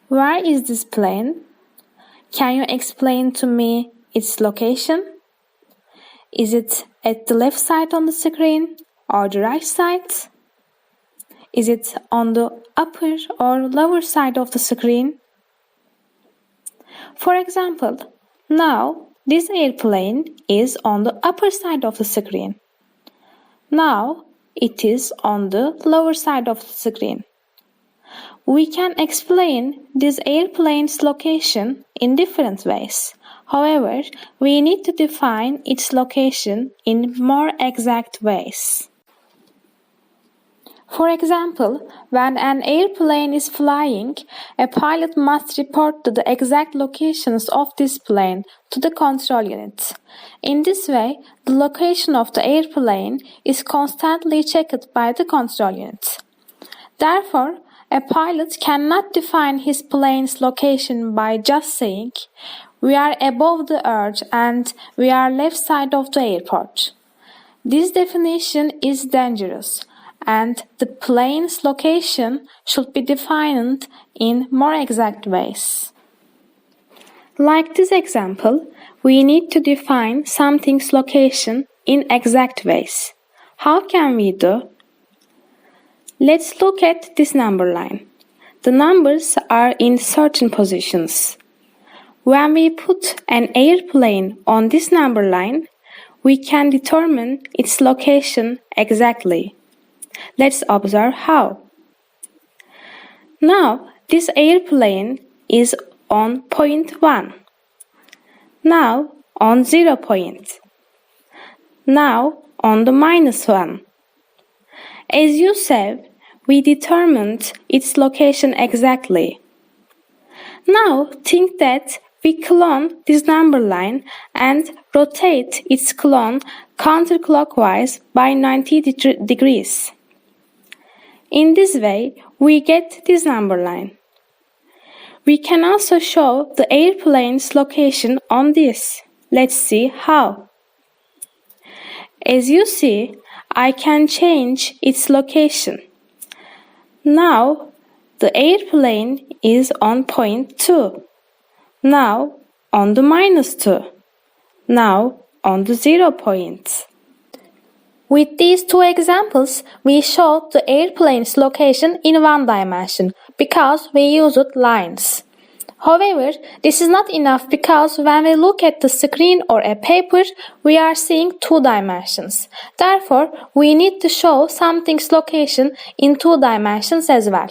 Where is this plane? Can you explain to me its location? Is it at the left side on the screen or the right side? Is it on the upper or lower side of the screen? For example, now this airplane is on the upper side of the screen. Now it is on the lower side of the screen. We can explain this airplane's location in different ways. However, we need to define its location in more exact ways. For example, when an airplane is flying, a pilot must report the exact locations of this plane to the control unit. In this way, the location of the airplane is constantly checked by the control unit. Therefore, a pilot cannot define his plane's location by just saying, "We are above the earth and we are left side of the airport." This definition is dangerous, and the plane's location should be defined in more exact ways. Like this example, we need to define something's location in exact ways. How can we do? Let's look at this number line. The numbers are in certain positions. When we put an airplane on this number line, we can determine its location exactly. Let's observe how. Now, this airplane is on point 1. Now, on 0 point. Now, on the -1. As you said, we determined its location exactly. Now, think that we clone this number line and rotate its clone counterclockwise by 90 degrees. In this way, we get this number line. We can also show the airplane's location on this. Let's see how. As you see, I can change its location. Now, the airplane is on point 2. Now, on the -2. Now, on the 0 point. With these two examples, we showed the airplane's location in one dimension because we used lines. However, this is not enough because when we look at the screen or a paper, we are seeing two dimensions. Therefore, we need to show something's location in two dimensions as well.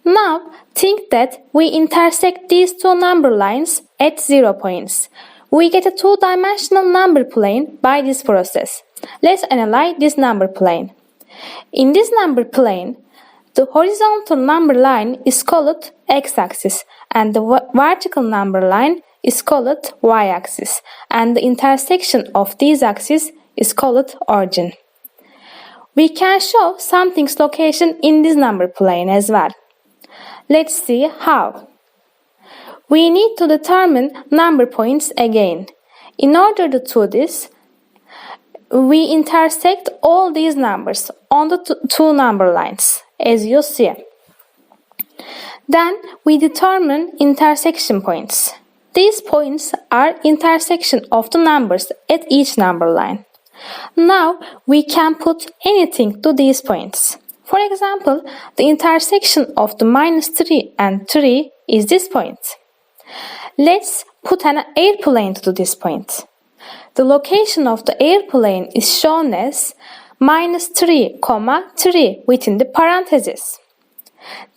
Now, think that we intersect these two number lines at 0 points. We get a two-dimensional number plane by this process. Let's analyze this number plane. In this number plane, the horizontal number line is called x-axis and the vertical number line is called y-axis, and the intersection of these axes is called origin. We can show something's location in this number plane as well. Let's see how. We need to determine number points again. In order to do this, we intersect all these numbers on the two number lines, as you see. Then we determine intersection points. These points are intersection of the numbers at each number line. Now we can put anything to these points. For example, the intersection of the -3 and 3 is this point. Let's put an airplane to this point. The location of the airplane is shown as -3, 3 within the parentheses.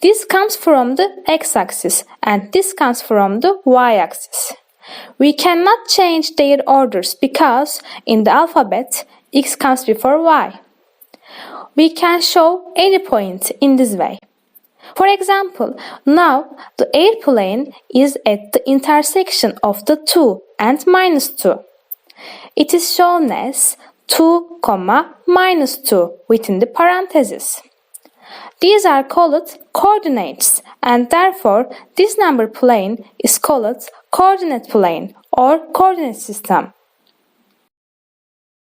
This comes from the x-axis and this comes from the y-axis. We cannot change their orders because in the alphabet, x comes before y. We can show any point in this way. For example, now the airplane is at the intersection of the 2 and -2. It is shown as 2, -2 within the parentheses. These are called coordinates, and therefore this number plane is called coordinate plane or coordinate system.